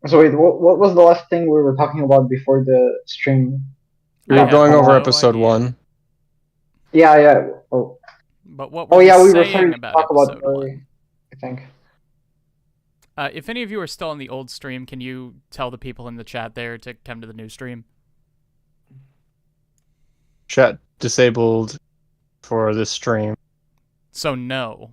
So wait, what was the last thing we were talking about before the stream We I were got have going cut over off? no episode idea. 1. Yeah, yeah. Oh, But what were oh we yeah, we were saying starting to about talk about episode Yuri, 1? I think. If any of you are still on the old stream, can you tell the people in the chat there to come to the new stream? Chat disabled for this stream. So no.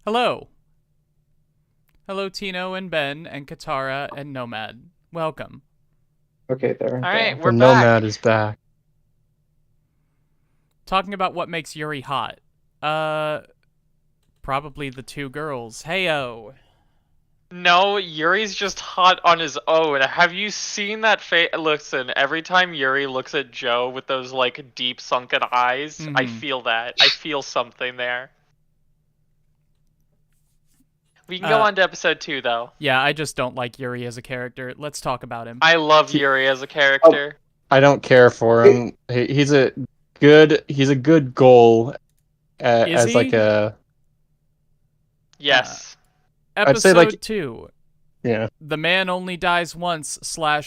Hello. Hello, Tino and Ben and Katara and Nomad. Welcome. Okay, there. All right, The we're Nomad back. is back. Talking about what makes Yuri hot. Probably the two girls. Heyo. No, Yuri's just hot on his own. Have you seen that face? Listen, every time Yuri looks at Joe with those like deep sunken eyes, I feel that. I feel something there. We can go on to episode 2 though. Yeah, I just don't like Yuri as a character. Let's talk about him. I love Yuri as a Oh, character. I don't care for him. He's a good goal Is as like he? a Yes. I'd say, Episode like, 2. yeah. The man only dies once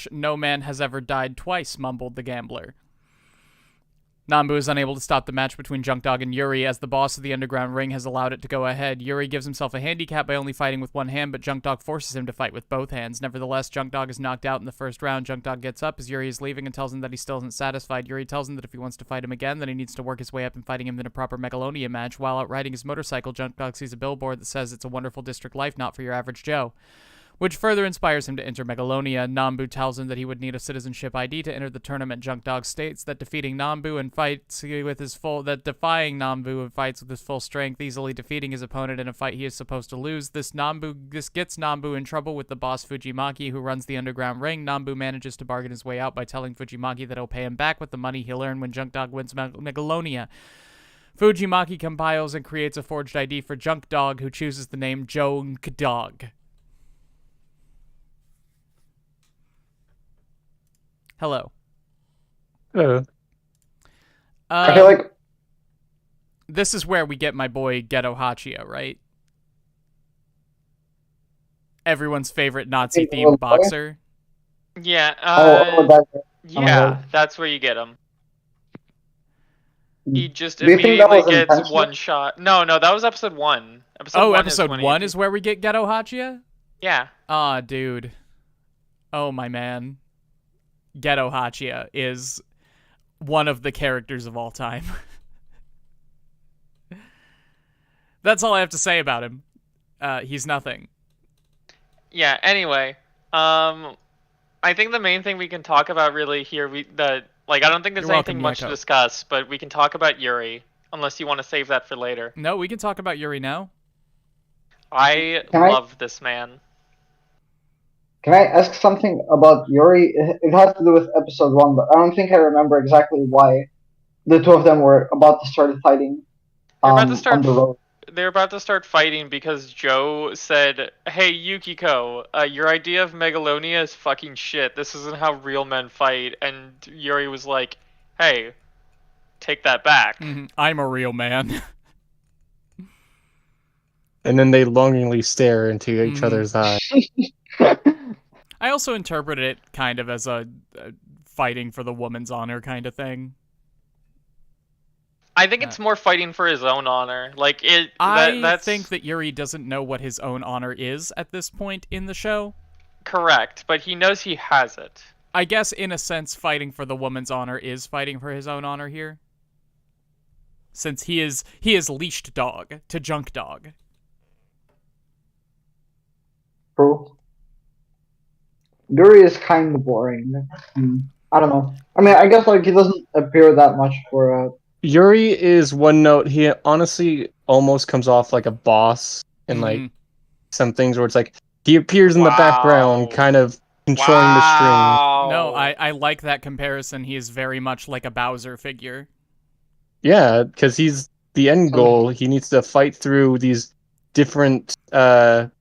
/ no man has ever died twice, mumbled the gambler. Nambu is unable to stop the match between Junk Dog and Yuri as the boss of the underground ring has allowed it to go ahead. Yuri gives himself a handicap by only fighting with one hand, but Junk Dog forces him to fight with both hands. Nevertheless, Junk Dog is knocked out in the first round. Junk Dog gets up as Yuri is leaving and tells him that he still isn't satisfied. Yuri tells him that if he wants to fight him again, then he needs to work his way up in fighting him in a proper Megalonia match. While out riding his motorcycle, Junk Dog sees a billboard that says it's a wonderful district life, not for your average Joe, which further inspires him to enter Megalonia. Nambu tells him that he would need a citizenship ID to enter the tournament. Junk Dog states that defying Nambu and fights with his full strength, easily defeating his opponent in a fight he is supposed to lose. This gets Nambu in trouble with the boss Fujimaki, who runs the underground ring. Nambu manages to bargain his way out by telling Fujimaki that he'll pay him back with the money he'll earn when Junk Dog wins Megalonia. Fujimaki compiles and creates a forged ID for Junk Dog, who chooses the name Junk Dog. Hello. I feel like This is where we get my boy Geto Hachio, right? Everyone's favorite Nazi-themed boxer. Yeah. that. Yeah, that's where you get him. He just Do you think that immediately was gets intentional? one shot. No, that was episode 1. Episode is 1 is where we get Geto Hachia? Yeah. Ah, dude. Oh, my man. Geto Hachia is one of the characters of all time. That's all I have to say about him. He's nothing. Yeah, anyway. I think the main thing we can talk about really here, I don't think there's You're welcome, anything much to Yako. discuss, but we can talk about Yuri, unless you want to save that for later. No, we can talk about Yuri now. I Can I- love this man. Can I ask something about Yuri? It has to do with episode 1, but I don't think I remember exactly why the two of them were about to start fighting. They're about to start on the road. They're about to start fighting because Joe said, "Hey Yukiko, your idea of Megalonia is fucking shit. This isn't how real men fight." And Yuri was like, "Hey, take that back." I'm a real man. And then they longingly stare into each other's eyes. I also interpreted it kind of as a fighting for the woman's honor kind of thing. I think it's more fighting for his own honor. I think that Yuri doesn't know what his own honor is at this point in the show. correct, but he knows he has it. I guess, in a sense, fighting for the woman's honor is fighting for his own honor here. Since he is leashed dog to Junk Dog. True. Yuri is kind of boring. I don't know. I mean, I guess he doesn't appear that much for. Yuri is one note. He honestly almost comes off like a boss in some things where it's like he appears in the background, kind of controlling the stream. No, I like that comparison. He is very much like a Bowser figure. Yeah, because he's the end goal. He needs to fight through these different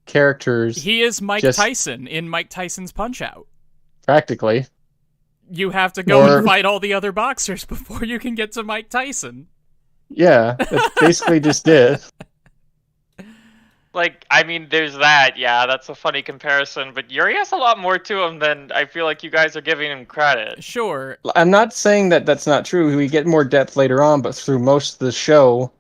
characters. He is Mike Tyson in Mike Tyson's Punch-Out. Practically. You have to go and fight all the other boxers before you can get to Mike Tyson. Yeah, that's basically just it. Like, I mean, there's that, yeah, that's a funny comparison, but Yuri has a lot more to him than I feel like you guys are giving him credit. Sure. I'm not saying that that's not true. We get more depth later on, but through most of the show,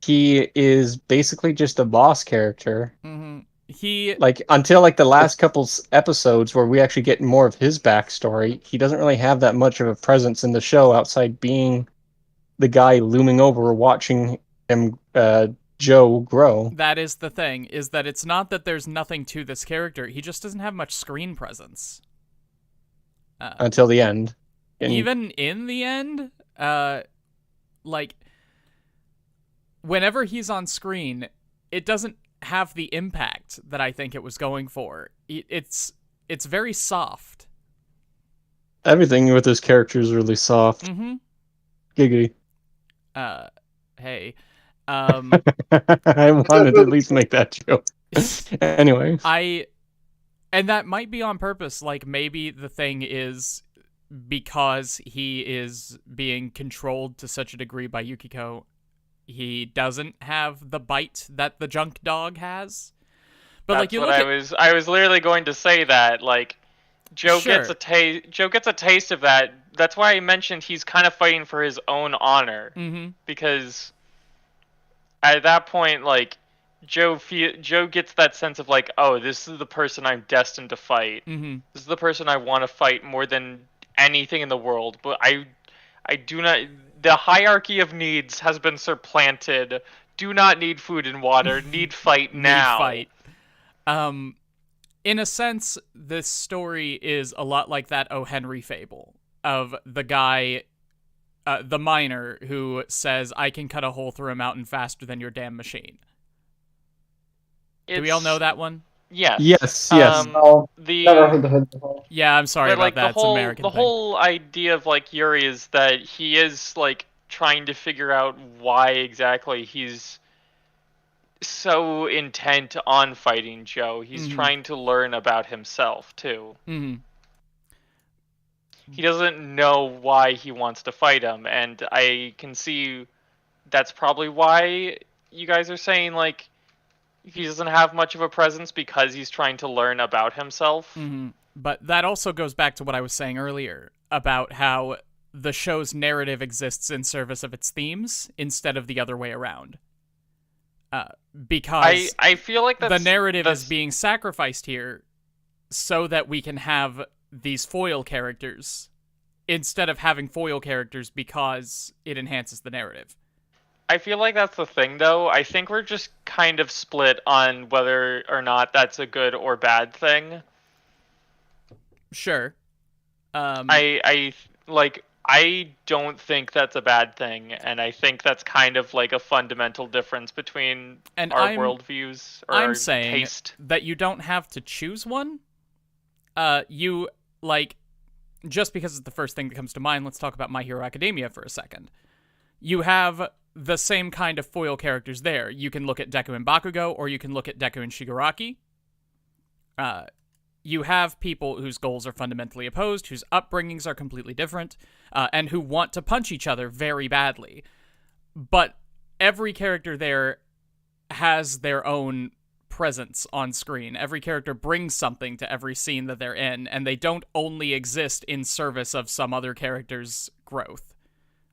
he is basically just a boss character. Mm-hmm. He Like, until like the last couple episodes where we actually get more of his backstory, he doesn't really have that much of a presence in the show outside being the guy looming over watching him Joe grow. That is the thing, is that it's not that there's nothing to this character. He just doesn't have much screen presence. Until the end. Even in the end, like, whenever he's on screen, it doesn't have the impact that I think it was going for. It's very soft. Everything with his character is really soft. Mm-hmm. Giggity. Hey. I wanted to at least make that joke. Anyway. And that might be on purpose. Like, maybe the thing is because he is being controlled to such a degree by Yukiko, he doesn't have the bite that the junk dog has. But That's like, you what look I was literally going to say that, like, Joe Sure. gets a taste of that. That's why I mentioned he's kind of fighting for his own honor. Mm-hmm. Because at that point, like, Joe gets that sense of like, oh, this is the person I'm destined to fight. Mm-hmm. This is the person I want to fight more than anything in the world. But I do not. The hierarchy of needs has been supplanted. Do not need food and water. Need fight now. Need fight. In a sense, this story is a lot like that O. Henry fable of the guy, the miner who says, "I can cut a hole through a mountain faster than your damn machine." Do we all know that one? Yes. Yes. No, never heard of it before. Yeah, I'm sorry but, about like, that. It's an American the thing. whole idea of like Yuri is that he is like trying to figure out why exactly he's so intent on fighting Joe. He's trying to learn about himself too. Mm-hmm. He doesn't know why he wants to fight him, and I can see that's probably why you guys are saying like he doesn't have much of a presence, because he's trying to learn about himself. Mm-hmm. But that also goes back to what I was saying earlier about how the show's narrative exists in service of its themes instead of the other way around. Because I feel like the narrative is being sacrificed here so that we can have these foil characters instead of having foil characters because it enhances the narrative. I feel like that's the thing, though. I think we're just kind of split on whether or not that's a good or bad thing. Sure. I don't think that's a bad thing, and I think that's kind of like a fundamental difference between our worldviews or I'm our saying taste. that you don't have to choose one. You, like, just because it's the first thing that comes to mind, let's talk about My Hero Academia for a second. You have the same kind of foil characters there. You can look at Deku and Bakugo, or you can look at Deku and Shigaraki. You have people whose goals are fundamentally opposed, whose upbringings are completely different, and who want to punch each other very badly. But every character there has their own presence on screen. Every character brings something to every scene that they're in, and they don't only exist in service of some other character's growth,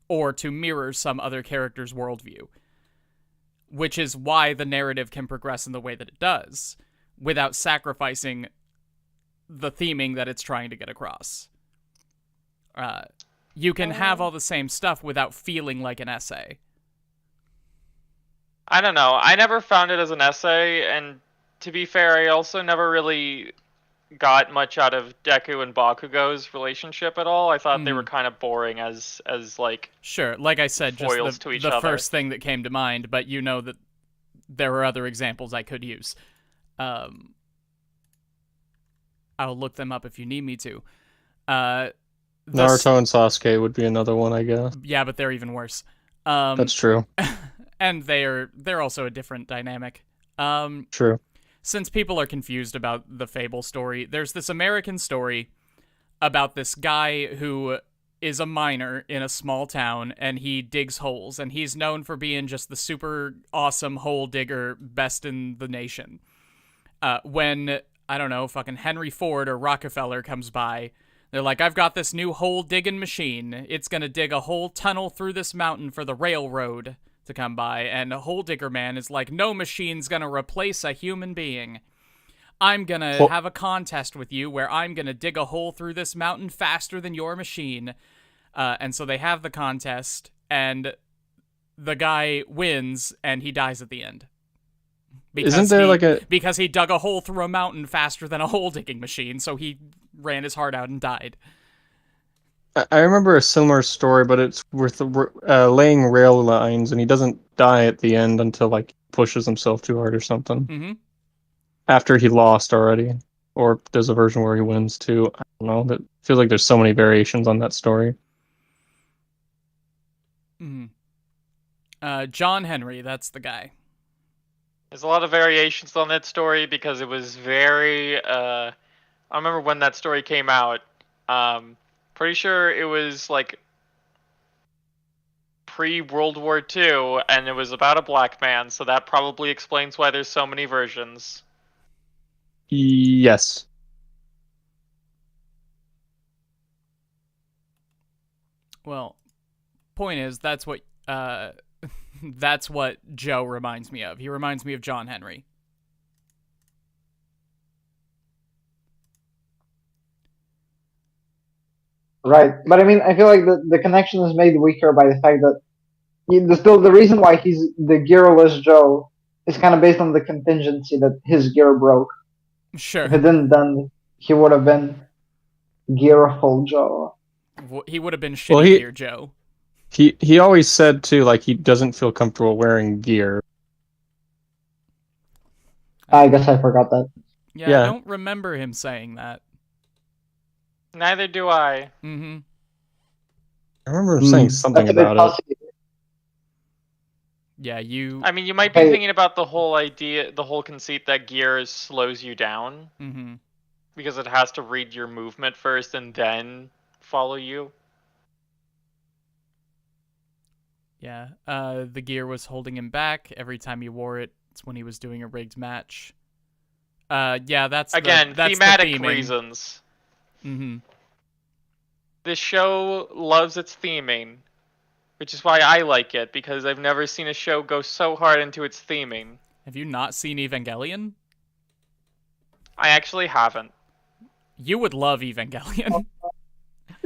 or to mirror some other character's worldview. Which is why the narrative can progress in the way that it does, without sacrificing the theming that it's trying to get across. You can have all the same stuff without feeling like an essay. I don't know. I never found it as an essay, and to be fair, I also never really got much out of Deku and Bakugo's relationship at all. I thought they were kind of boring as like sure, like I said, just foils to each the other. first thing that came to mind, but you know that there are other examples I could use. I'll look them up if you need me to. Naruto and Sasuke would be another one, I guess. Yeah, but they're even worse. That's true. And they're also a different dynamic. True. Since people are confused about the Fable story, there's this American story about this guy who is a miner in a small town, and he digs holes, and he's known for being just the super awesome hole digger, best in the nation. When, I don't know, fucking Henry Ford or Rockefeller comes by, they're like, I've got this new hole digging machine. It's gonna dig a whole tunnel through this mountain for the railroad to come by. And Hole Digger Man is like, no machine's gonna replace a human being. I'm gonna have a contest with you where I'm gonna dig a hole through this mountain faster than your machine. And so they have the contest, and the guy wins, and he dies at the end. Because he dug a hole through a mountain faster than a hole digging machine, so he ran his heart out and died. I remember a similar story, but it's with laying rail lines, and he doesn't die at the end until like pushes himself too hard or something. Mm-hmm. After he lost already, or there's a version where he wins too. I don't know. But it feels like there's so many variations on that story. Mm-hmm. John Henry, that's the guy. There's a lot of variations on that story because it was very. I remember when that story came out. Pretty sure it was like pre-World War II, and it was about a black man, so that probably explains why there's so many versions. Yes. Well, point is, that's what that's what Joe reminds me of. He reminds me of John Henry. Right, but I mean, I feel like the connection is made weaker by the fact that the reason why he's the gearless Joe is kind of based on the contingency that his gear broke. Sure. If it didn't, then he would have been Gearful Joe. He would have been Shitty Gear Joe. He always said too, like he doesn't feel comfortable wearing gear. I guess I forgot that. Yeah, I don't remember him saying that. Neither do I. Mm-hmm. I remember him saying something about it. Yeah, I mean, you might be thinking about the whole idea, the whole conceit that gear slows you down. Mm-hmm. Because it has to read your movement first and then follow you. Yeah, the gear was holding him back every time he wore it. It's when he was doing a rigged match. Yeah, that's thematic reasons. Mm-hmm. This show loves its theming, which is why I like it, because I've never seen a show go so hard into its theming. Have you not seen Evangelion? I actually haven't. You would love Evangelion.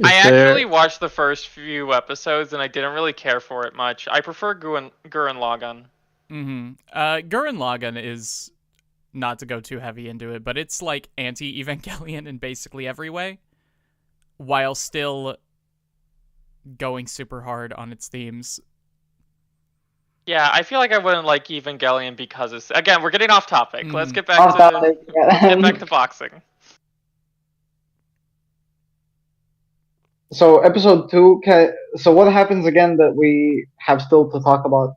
I actually watched the first few episodes, and I didn't really care for it much. I prefer Gurren Lagann. Mm-hmm. Gurren Lagann is, not to go too heavy into it, but it's like anti-Evangelion in basically every way, while still going super hard on its themes. Yeah, I feel like I wouldn't like Evangelion because it's... Again, we're getting off topic. Mm. Let's get back to boxing. So episode 2, so what happens again that we have still to talk about?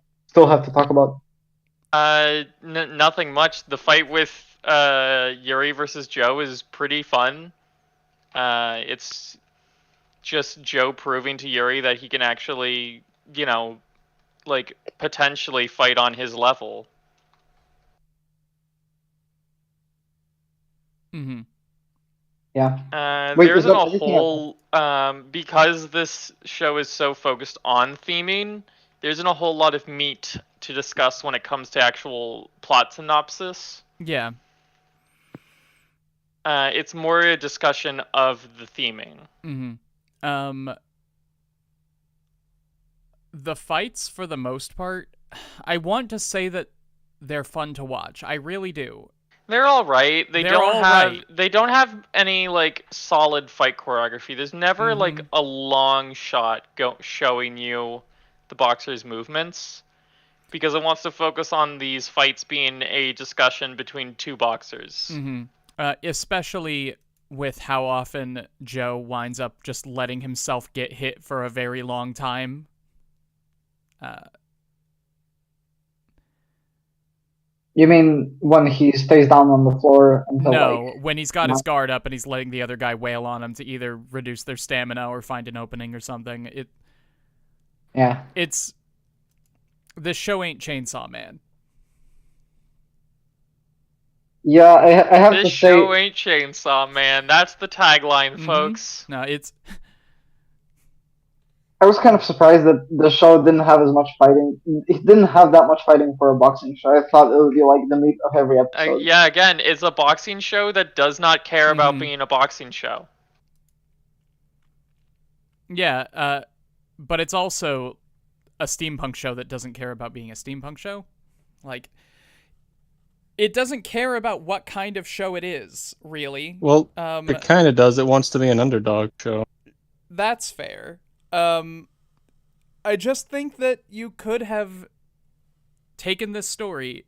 Nothing much. The fight with Yuri versus Joe is pretty fun. It's just Joe proving to Yuri that he can actually, like, potentially fight on his level. Mm-hmm. Yeah. There isn't a whole... because this show is so focused on theming, there isn't a whole lot of meat to discuss when it comes to actual plot synopsis. Yeah. It's more a discussion of the theming. Mm-hmm. The fights, for the most part, I want to say that they're fun to watch. I really do. They're all right. They don't have any like solid fight choreography. There's never like a long shot showing you the boxer's movements, because it wants to focus on these fights being a discussion between two boxers. Mm-hmm. Especially with how often Joe winds up just letting himself get hit for a very long time. You mean when he stays down on the floor until No, when he's got his not- guard up and he's letting the other guy wail on him to either reduce their stamina or find an opening or something. Yeah. It's this show ain't Chainsaw Man. Yeah, I have This to show say, ain't Chainsaw Man. That's the tagline, Mhm. folks. No, it's I was kind of surprised that the show didn't have as much fighting. It didn't have that much fighting for a boxing show. I thought it would be like the meat of every episode. Yeah, again, it's a boxing show that does not care about Mhm. being a boxing show. yeah, but it's also a steampunk show that doesn't care about being a steampunk show. Like, it doesn't care about what kind of show it is, really. Well, Um, it kind of does. It wants to be an underdog show. That's fair. I just think that you could have taken this story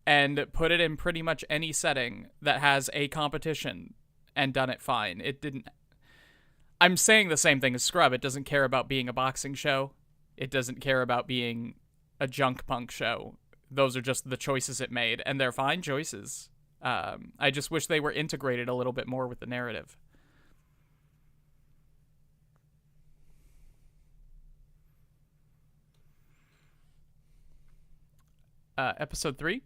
and put it in pretty much any setting that has a competition and done it fine. It didn't. I'm saying the same thing as Scrub. It doesn't care about being a boxing show. It doesn't care about being a junk punk show. Those are just the choices it made, and they're fine choices. I just wish they were integrated a little bit more with the narrative. Episode 3?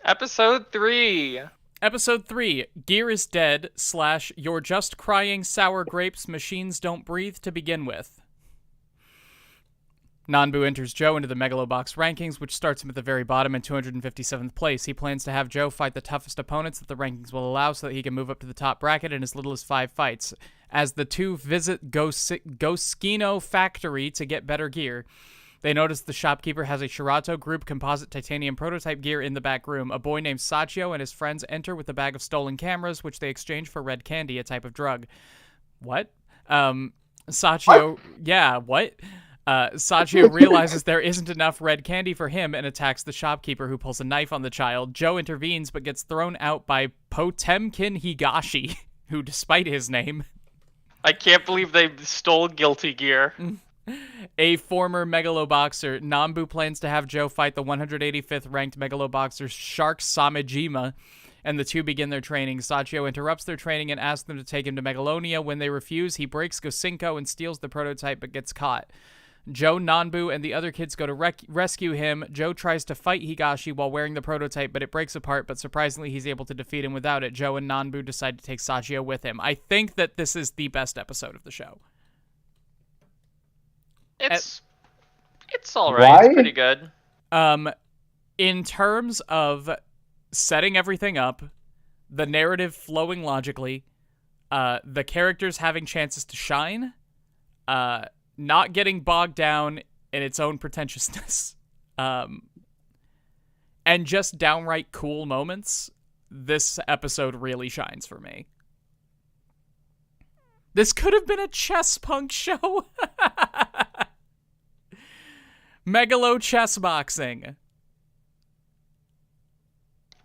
Episode 3. Episode 3, Gear is dead / you're just crying sour grapes, machines don't breathe to begin with. Nanbu enters Joe into the Megalobox rankings, which starts him at the very bottom in 257th place. He plans to have Joe fight the toughest opponents that the rankings will allow so that he can move up to the top bracket in as little as 5 fights. As the two visit Goskino factory to get better gear, they notice the shopkeeper has a Shirato Group composite titanium prototype gear in the back room. A boy named Sachio and his friends enter with a bag of stolen cameras, which they exchange for red candy, a type of drug. What? Sachio... What? Yeah, what? Sachio realizes there isn't enough red candy for him and attacks the shopkeeper, who pulls a knife on the child. Joe intervenes but gets thrown out by Potemkin Higashi, who, despite his name... I can't believe they stole Guilty Gear. A former Megaloboxer, Nambu plans to have Joe fight the 185th ranked Megaloboxer Shark Samejima, and the two begin their training. Sachio interrupts their training and asks them to take him to Megalonia. When they refuse, he breaks Gosinko and steals the prototype but gets caught. Joe, Nanbu, and the other kids go to rescue him. Joe tries to fight Higashi while wearing the prototype, but it breaks apart, but surprisingly he's able to defeat him without it. Joe and Nanbu decide to take Sachio with him. I think that this is the best episode of the show. It's alright. It's pretty good. In terms of setting everything up, the narrative flowing logically, the characters having chances to shine, not getting bogged down in its own pretentiousness, and just downright cool moments, this episode really shines for me. This could have been a chess punk show. Megalo chess boxing.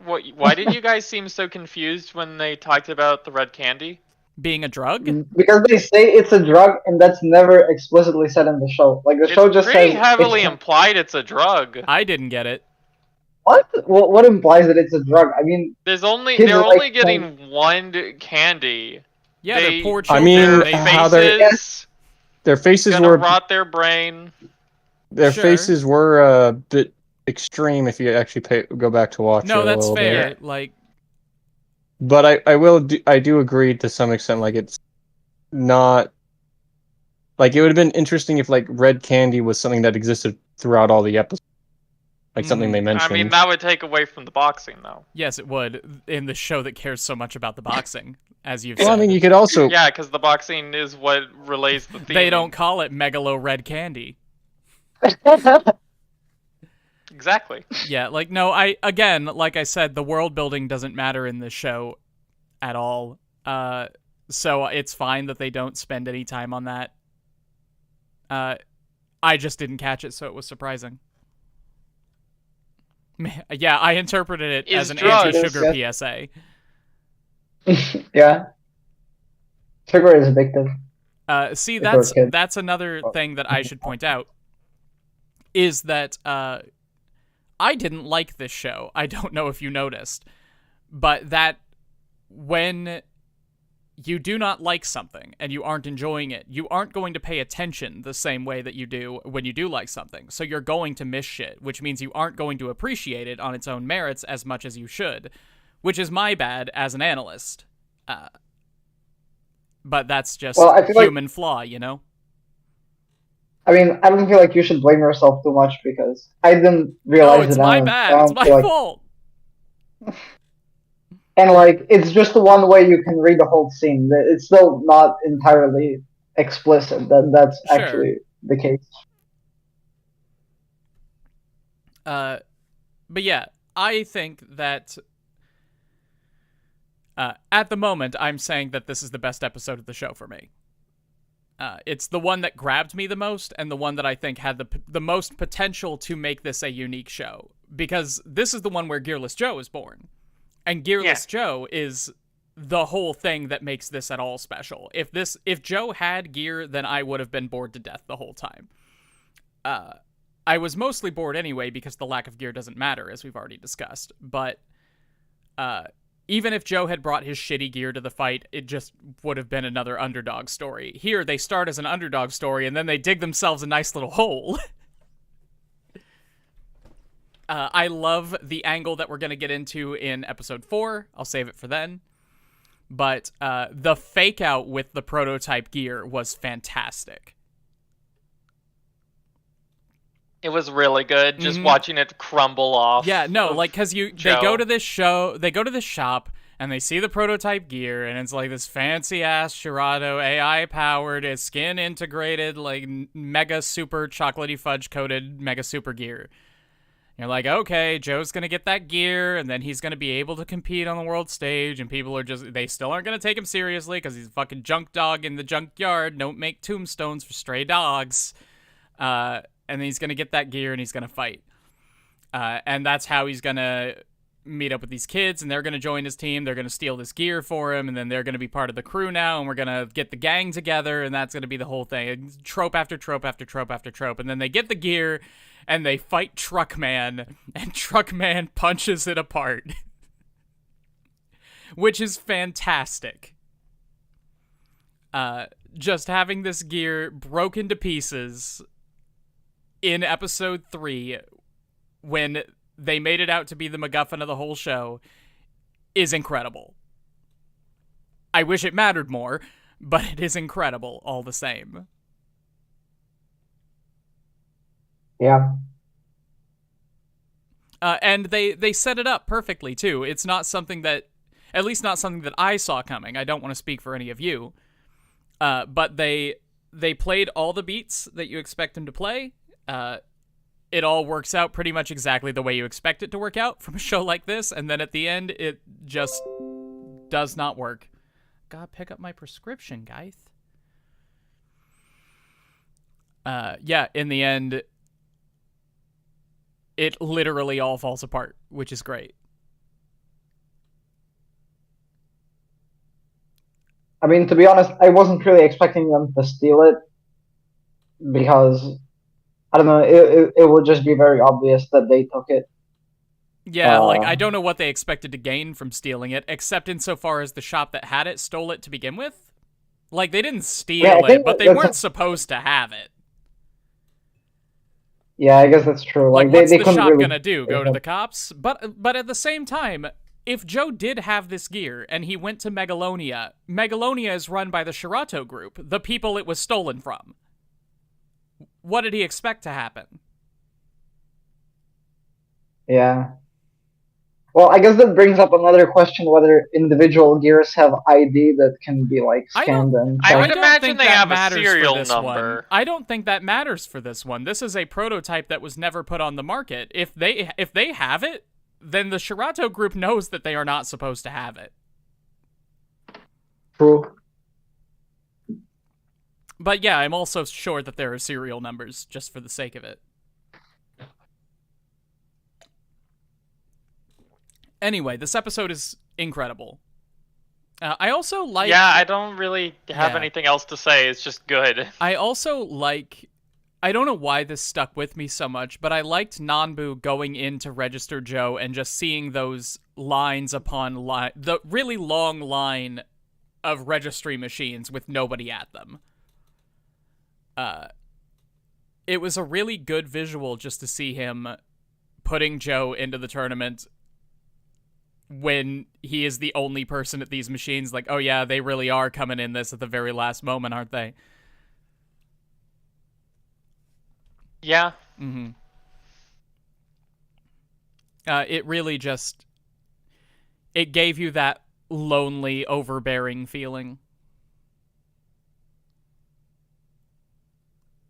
Why did you guys seem so confused when they talked about the red candy? Being a drug? Because they say it's a drug, and that's never explicitly said in the show. Like the show It's just pretty says heavily it's implied it's a drug. I didn't get it. what? What implies that it's a drug? I mean, They're Kids only are like getting one candy. Yeah, They- they're poor I children. mean, Their how they're- faces Their faces gonna were rot their brain. their Sure. faces were a bit extreme if you actually go back to watch it. No, a that's little fair. bit. Like, But I do agree to some extent. Like it's not like it would have been interesting if like red candy was something that existed throughout all the episodes, like something they I mentioned. mean, that would take away from the boxing, though. yes, it would in the show that cares so much about the boxing, as you've Well, said. I mean, you could also Yeah, because the boxing is what relays the theme. They don't call it Megalo red candy. Exactly. Yeah, like, no, like I said, the world building doesn't matter in this show at all. So it's fine that they don't spend any time on that. I just didn't catch it, so it was surprising. Yeah, I interpreted it Is as an drugs. anti-sugar PSA. yeah. Sugar is addictive. See, If we're kids. that's another thing that I should point out, is that I didn't like this show. I don't know if you noticed, but that when you do not like something and you aren't enjoying it, you aren't going to pay attention the same way that you do when you do like something. So you're going to miss shit, which means you aren't going to appreciate it on its own merits as much as you should, which is my bad as an analyst. But that's just human flaw, you know? I mean, I don't feel like you should blame yourself too much because I didn't realize it's it. My bad. It's my fault. And, like, it's just the one way you can read the whole scene. It's still not entirely explicit. That's actually the case. But yeah, I think that at the moment, I'm saying that this is the best episode of the show for me. It's the one that grabbed me the most and the one that I think had the most potential to make this a unique show. Because this is the one where Gearless Joe is born. And Gearless Joe is the whole thing that makes this at all special. If Joe had gear, then I would have been bored to death the whole time. I was mostly bored anyway because the lack of gear doesn't matter, as we've already discussed. But even if Joe had brought his shitty gear to the fight, it just would have been another underdog story. Here, they start as an underdog story, and then they dig themselves a nice little hole. I love the angle that we're going to get into in episode 4. I'll save it for then. But the fake out with the prototype gear was fantastic. It was really good, just watching it crumble off. Yeah, no, like, because they go to this shop, and they see the prototype gear, and it's like this fancy-ass Shirato AI-powered, skin-integrated, like, mega super chocolatey fudge-coated mega super gear. You're like, okay, Joe's going to get that gear, and then he's going to be able to compete on the world stage, and people are they still aren't going to take him seriously because he's a fucking junk dog in the junkyard. Don't make tombstones for stray dogs. And then he's going to get that gear, and he's going to fight. And that's how he's going to meet up with these kids, and they're going to join his team. They're going to steal this gear for him, and then they're going to be part of the crew now, and we're going to get the gang together, and that's going to be the whole thing. Trope after trope after trope after trope. And then they get the gear, and they fight Truckman, and Truckman punches it apart. Which is fantastic. Just having this gear broken to pieces in episode 3, when they made it out to be the MacGuffin of the whole show, is incredible. I wish it mattered more, but it is incredible all the same. Yeah. And they set it up perfectly, too. It's not something that, at least not something that I saw coming. I don't want to speak for any of you. But they played all the beats that you expect them to play. It all works out pretty much exactly the way you expect it to work out from a show like this, and then at the end, it just does not work. Gotta pick up my prescription, guys. Yeah, in the end, it literally all falls apart, which is great. I mean, to be honest, I wasn't really expecting them to steal it because, I don't know, it would just be very obvious that they took it. Yeah, like, I don't know what they expected to gain from stealing it, except insofar as the shop that had it stole it to begin with. Like, they didn't steal it, but they weren't supposed to have it. Yeah, I guess that's true. Like, they what's the shop really gonna do? Go to the cops? But at the same time, if Joe did have this gear and he went to Megalonia, Megalonia is run by the Shirato group, the people it was stolen from. What did he expect to happen? Yeah. Well, I guess that brings up another question, whether individual gears have ID that can be, like, scanned and... I would don't imagine think they that have a serial number. One. I don't think that matters for this one. This is a prototype that was never put on the market. If they have it, then the Shirato group knows that they are not supposed to have it. True. But yeah, I'm also sure that there are serial numbers, just for the sake of it. Anyway, this episode is incredible. I also like... Yeah, I don't really have anything else to say. It's just good. I also like... I don't know why this stuck with me so much, but I liked Nanbu going in to register Joe and just seeing those lines upon line, the really long line of registry machines with nobody at them. It was a really good visual just to see him putting Joe into the tournament when he is the only person at these machines. Like, oh yeah, they really are coming in this at the very last moment, aren't they? Yeah. Mm-hmm. It really just... It gave you that lonely, overbearing feeling.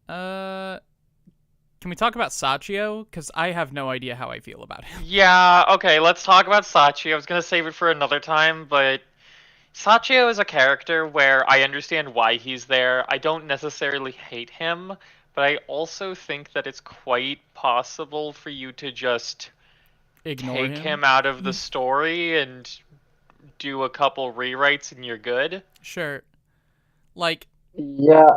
Can we talk about Sachio? Because I have no idea how I feel about him. Yeah, okay, let's talk about Sachi. I was gonna save it for another time, but Sachio is a character where I understand why he's there. I don't necessarily hate him, but I also think that it's quite possible for you to just Ignore take him out of the story and do a couple rewrites and you're good. Sure. Like, Yeah,